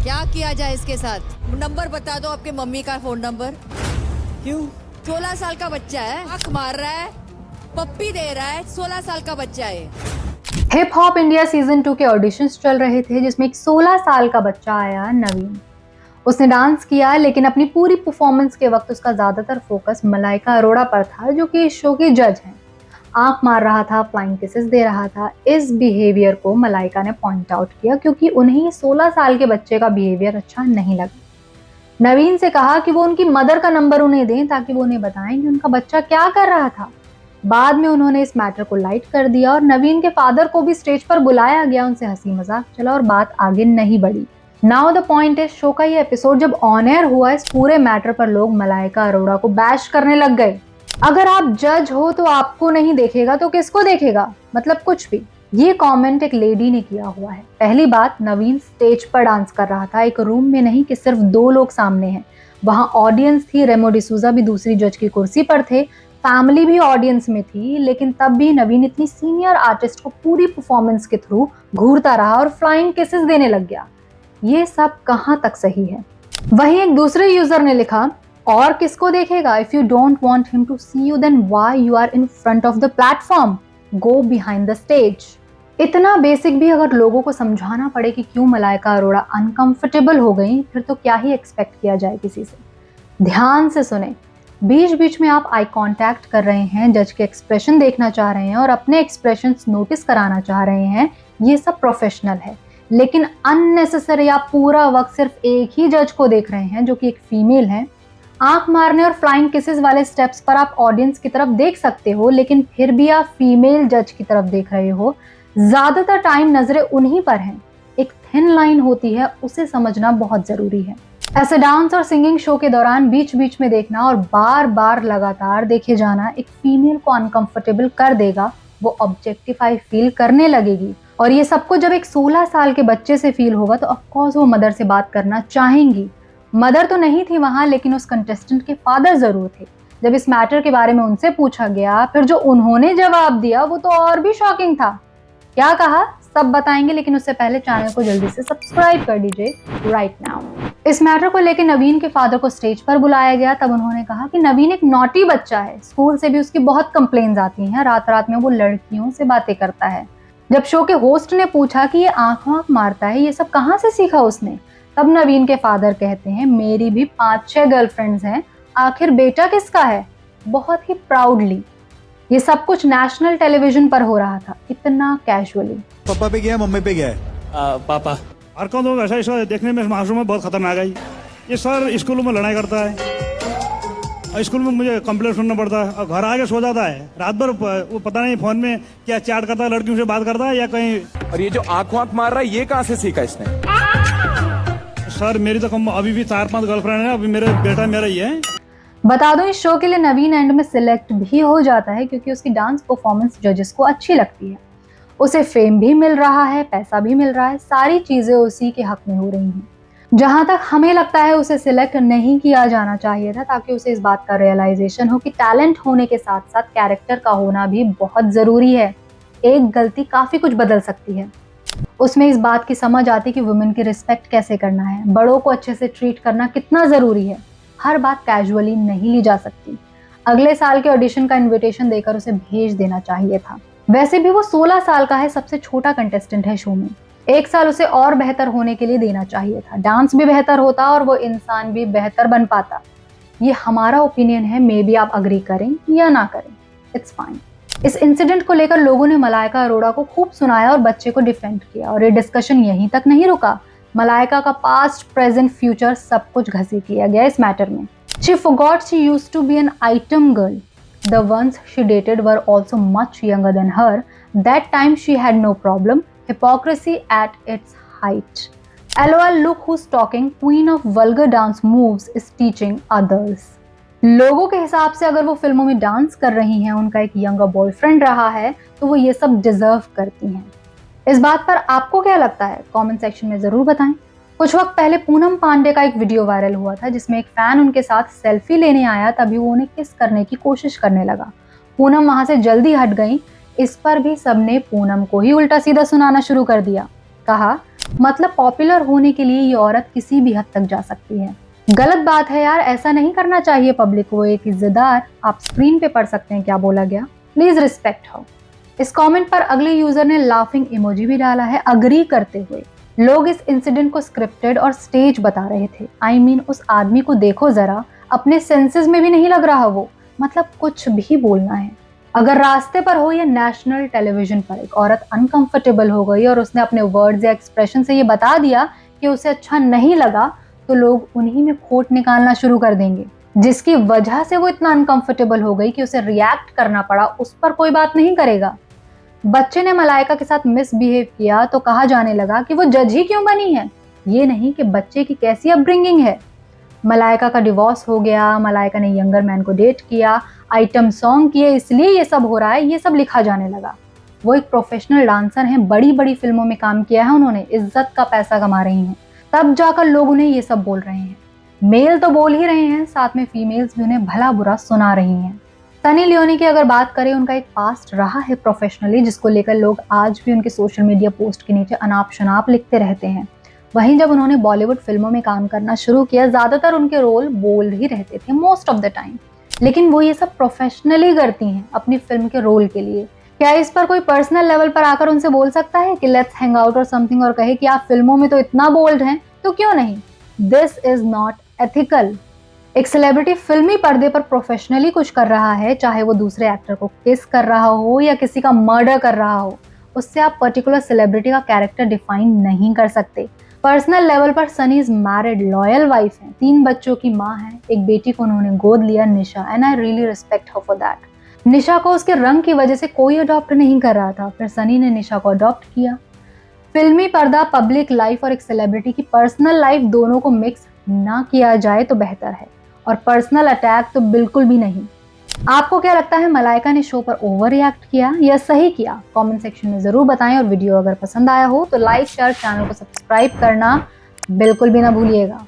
क्या किया जाए इसके साथ? नंबर बता दो आपके मम्मी का फोन नंबर। क्यों? 16 साल का बच्चा है, आंख मार रहा है, पप्पी दे रहा है, 16 साल का बच्चा है। हिप हॉप इंडिया सीजन 2 के ऑडिशंस चल रहे थे जिसमें एक 16 साल का बच्चा आया, नवीन। उसने डांस किया लेकिन अपनी पूरी परफॉर्मेंस के वक्त उसका ज्यादातर फोकस मलाइका अरोड़ा पर था, जो कि इस शो की जज हैं। आंख मार रहा था, फ्लाइंग किसेस दे रहा था। इस बिहेवियर को मलाइका ने पॉइंट आउट किया क्योंकि उन्हें 16 साल के बच्चे का बिहेवियर अच्छा नहीं लगा। नवीन से कहा कि वो उनकी मदर का नंबर उन्हें दें ताकि वो उन्हें बताएं कि उनका बच्चा क्या कर रहा था। बाद में उन्होंने इस मैटर को लाइट कर दिया और नवीन के फादर को भी स्टेज पर बुलाया गया। उनसे हंसी मजाक चला और बात आगे नहीं बढ़ी। Now the point is, show का ये एपिसोड जब ऑन एयर हुआ, इस पूरे मैटर पर लोग मलाइका अरोड़ा को बैश करने लग गए। अगर आप जज हो तो आपको नहीं देखेगा तो किसको देखेगा, मतलब कुछ भी। ये कमेंट एक लेडी ने किया हुआ है। पहली बात, नवीन स्टेज पर डांस कर रहा था, एक रूम में नहीं कि सिर्फ 2 लोग सामने हैं। वहां ऑडियंस थी, रेमो डिसूजा भी दूसरी जज की कुर्सी पर थे, फैमिली भी ऑडियंस में थी, लेकिन तब भी नवीन इतनी सीनियर आर्टिस्ट को पूरी परफॉर्मेंस के थ्रू घूरता रहा और फ्लाइंग किसेस देने लग गया। ये सब कहां तक सही है? वहीं एक दूसरे यूजर ने लिखा, और किसको देखेगा? If you don't want him to see you then why you are in front of the platform, go behind the stage. इतना बेसिक भी अगर लोगों को समझाना पड़े कि क्यों मलाइका अरोड़ा अनकंफर्टेबल हो गई, फिर तो क्या ही एक्सपेक्ट किया जाए किसी से। ध्यान से सुने, बीच बीच में आप आई कांटेक्ट कर रहे हैं, जज के एक्सप्रेशन देखना चाह रहे हैं और अपने एक्सप्रेशंस नोटिस कराना चाह रहे हैं, ये सब प्रोफेशनल है। लेकिन अननेसेसरी आप पूरा वक्त सिर्फ एक ही जज को देख रहे हैं जो कि एक फीमेल है। आंख मारने और फ्लाइंग किसेस वाले स्टेप्स पर आप ऑडियंस की तरफ देख सकते हो, लेकिन फिर भी आप फीमेल जज की तरफ देख रहे हो। ज्यादातर टाइम नजरें उन्हीं पर हैं। एक थिन लाइन होती है, उसे समझना बहुत जरूरी है। ऐसे डांस और सिंगिंग शो के दौरान बीच बीच में देखना और बार बार लगातार देखे जाना एक फीमेल को अनकंफर्टेबल कर देगा। वो ऑब्जेक्टिफाई फील करने लगेगी और ये सब कुछ जब एक 16 साल के बच्चे से फील होगा तो ऑफकोर्स वो मदर से बात करना चाहेंगी। मदर तो नहीं थी वहां, लेकिन उस कंटेस्टेंट के फादर जरूर थे। जब इस मैटर के बारे में उनसे पूछा गया, फिर जो उन्होंने जवाब दिया वो तो और भी शॉकिंग था। क्या कहा सब बताएंगे, लेकिन उससे पहले चैनल को जल्दी से सब्सक्राइब कर दीजिए राइट नाउ। इस मैटर को लेकर नवीन के फादर को स्टेज पर बुलाया गया। तब उन्होंने कहा कि नवीन एक नॉटी बच्चा है, स्कूल से भी उसकी बहुत कंप्लेन्स आती हैं, रात रात में वो लड़कियों से बातें करता है। जब शो के होस्ट ने पूछा कि ये आंख मारता है, ये सब कहाँ से सीखा उसने, तब नवीन के फादर कहते हैं, मेरी भी 5-6 गर्लफ्रेंड्स हैं, आखिर बेटा किसका है। बहुत ही प्राउडली। ये सब कुछ नेशनल टेलीविजन पर हो रहा था, इतना कैजुअली। पापा पे गया है, मम्मी पे गया है? पापा। और कौन तो वैसा देखने में मासूम में बहुत खतरनाक है। ये सर स्कूलों में लड़ाई करता है और स्कूल में मुझे कंप्लेंट सुनना पड़ता है और घर आके सो जाता है। रात भर वो पता नहीं फोन में क्या चैट करता है, लड़कियों से बात करता है या कहीं। और ये जो आंख मार रहा है, ये कहाँ से सीखा इसने? सर मेरी तो अभी भी 4-5 गर्लफ्रेंड है, अभी मेरे बेटा मेरा ही है। बता दो, इस शो के लिए नवीन एंड में सिलेक्ट भी हो जाता है क्योंकि उसकी डांस परफॉर्मेंस जजेस को अच्छी लगती है। उसे फेम भी मिल रहा है, पैसा भी मिल रहा है, सारी चीजें उसी के हक में हो रही हैं। जहां तक हमें लगता है उसे सिलेक्ट नहीं किया जाना चाहिए था, ताकि उसे इस बात का रियलाइजेशन हो कि टैलेंट होने के साथ साथ कैरेक्टर का होना भी बहुत जरूरी है। एक गलती काफी कुछ बदल सकती है। उसमें इस बात की समझ आती कि वुमेन की रिस्पेक्ट कैसे करना है, बड़ों को अच्छे से ट्रीट करना कितना जरूरी है। हर बात कैजुअली नहीं ली जा सकती। अगले साल के ऑडिशन का इन्विटेशन देकर उसे भेज देना चाहिए था। वैसे भी वो 16 साल का है, सबसे छोटा कंटेस्टेंट है शो में। 1 साल उसे और बेहतर होने के लिए देना चाहिए था। डांस भी बेहतर होता और वो इंसान भी बेहतर बन पाता। ये हमारा ओपिनियन है, मे बी आप अग्री करें या ना करें, इट्स फाइन। इस इंसिडेंट को लेकर लोगों ने मलाइका अरोड़ा को खूब सुनाया और बच्चे को डिफेंड किया और ये डिस्कशन यहीं तक नहीं रुका। मलाइका का पास्ट, प्रेजेंट, फ्यूचर सब कुछ घसीट लिया गया इस मैटर में। She forgot she used to be an item girl. The ones she dated were also much younger than her. That time she had no problem. Hypocrisy at its height. LOL, look who's talking. Queen of vulgar dance moves is teaching others. लोगों के हिसाब से अगर वो फिल्मों में dance कर रही हैं, उनका एक यंगर बॉयफ्रेंड रहा है, तो वो ये सब डिजर्व करती हैं। इस बात पर आपको क्या लगता है? कमेंट सेक्शन में जरूर बताएं। कुछ वक्त पहले पूनम पांडे का एक वीडियो वायरल हुआ था जिसमें एक फैन उनके साथ सेल्फी लेने आया, तभी वो उन्हें किस करने की कोशिश करने लगा। पूनम वहां से जल्दी हट गई। इस पर भी सबने पूनम को ही उल्टा सीधा सुनाना शुरू कर दिया। कहा मतलब पॉपुलर होने के लिए ये औरत किसी भी हद तक जा सकती है। गलत बात है यार, ऐसा नहीं करना चाहिए पब्लिक को। एक इज्जतदार, आप स्क्रीन पे पढ़ सकते हैं क्या बोला गया, प्लीज रिस्पेक्ट हो। इस कमेंट पर अगले यूजर ने लाफिंग इमोजी भी डाला है अग्री करते हुए। लोग इस इंसिडेंट को स्क्रिप्टेड और स्टेज बता रहे थे। आई मीन उस आदमी को देखो जरा, अपने सेंसेस में भी नहीं लग रहा वो, मतलब कुछ भी बोलना है। अगर रास्ते पर हो या नेशनल टेलीविजन पर एक औरत अनकंफर्टेबल हो गई और उसने अपने वर्ड्स या एक्सप्रेशन से ये बता दिया कि उसे अच्छा नहीं लगा, तो लोग उन्हीं में खोट निकालना शुरू कर देंगे। जिसकी वजह से वो इतना अनकंफर्टेबल हो गई कि उसे रिएक्ट करना पड़ा, उस पर कोई बात नहीं करेगा। बच्चे ने मलाइका के साथ मिसबिहेव किया तो कहा जाने लगा कि वो जज ही क्यों बनी है, ये नहीं कि बच्चे की कैसी अपब्रिंगिंग है। मलाइका का डिवोर्स हो गया, मलाइका ने यंगर मैन को डेट किया, आइटम सॉन्ग किए, इसलिए ये सब हो रहा है, ये सब लिखा जाने लगा। वो एक प्रोफेशनल डांसर हैं, बड़ी बड़ी फिल्मों में काम किया है उन्होंने, इज्जत का पैसा कमा रही हैं, तब जाकर लोग उन्हें ये सब बोल रहे हैं। मेल तो बोल ही रहे हैं, साथ में फीमेल्स भी उन्हें भला बुरा सुना रही हैं। सनी लियोनी की अगर बात करें, उनका एक पास्ट रहा है प्रोफेशनली, जिसको लेकर लोग आज भी उनके सोशल मीडिया पोस्ट के नीचे अनाप शनाप लिखते रहते हैं। वहीं जब उन्होंने बॉलीवुड फिल्मों में काम करना शुरू किया, ज्यादातर उनके रोल बोल्ड ही रहते थे मोस्ट ऑफ द टाइम, लेकिन वो ये सब प्रोफेशनली करती हैं अपनी फिल्म के रोल के लिए। क्या इस पर कोई पर्सनल लेवल पर आकर उनसे बोल सकता है कि लेट्स हैंग आउट और समथिंग, और कहे कि आप फिल्मों में तो इतना बोल्ड हैं, तो क्यों नहीं? This is not ethical. एक सेलिब्रिटी फिल्मी पर्दे पर प्रोफेशनली कुछ कर रहा है, चाहे वो दूसरे एक्टर को किस कर रहा हो या किसी का मर्डर कर रहा हो, उससे आप पर्टिकुलर सेलिब्रिटी का कैरेक्टर डिफाइन नहीं कर सकते। पर्सनल लेवल पर Sunny is married, loyal wife है, 3 बच्चों की माँ है, एक बेटी को उन्होंने गोद लिया, Nisha, and I really respect her for that. Nisha को उसके रंग की वजह से कोई अडॉप्ट नहीं कर रहा था, फिर सनी ने निशा को अडॉप्ट किया। फिल्मी पर्दा, पब्लिक लाइफ और एक सेलिब्रिटी की पर्सनल लाइफ दोनों को मिक्स ना किया जाए तो बेहतर है, और पर्सनल अटैक तो बिल्कुल भी नहीं। आपको क्या लगता है, मलाइका ने शो पर ओवर रिएक्ट किया या सही किया? कमेंट सेक्शन में जरूर बताएं, और वीडियो अगर पसंद आया हो तो लाइक, शेयर, चैनल को सब्सक्राइब करना बिल्कुल भी ना भूलिएगा।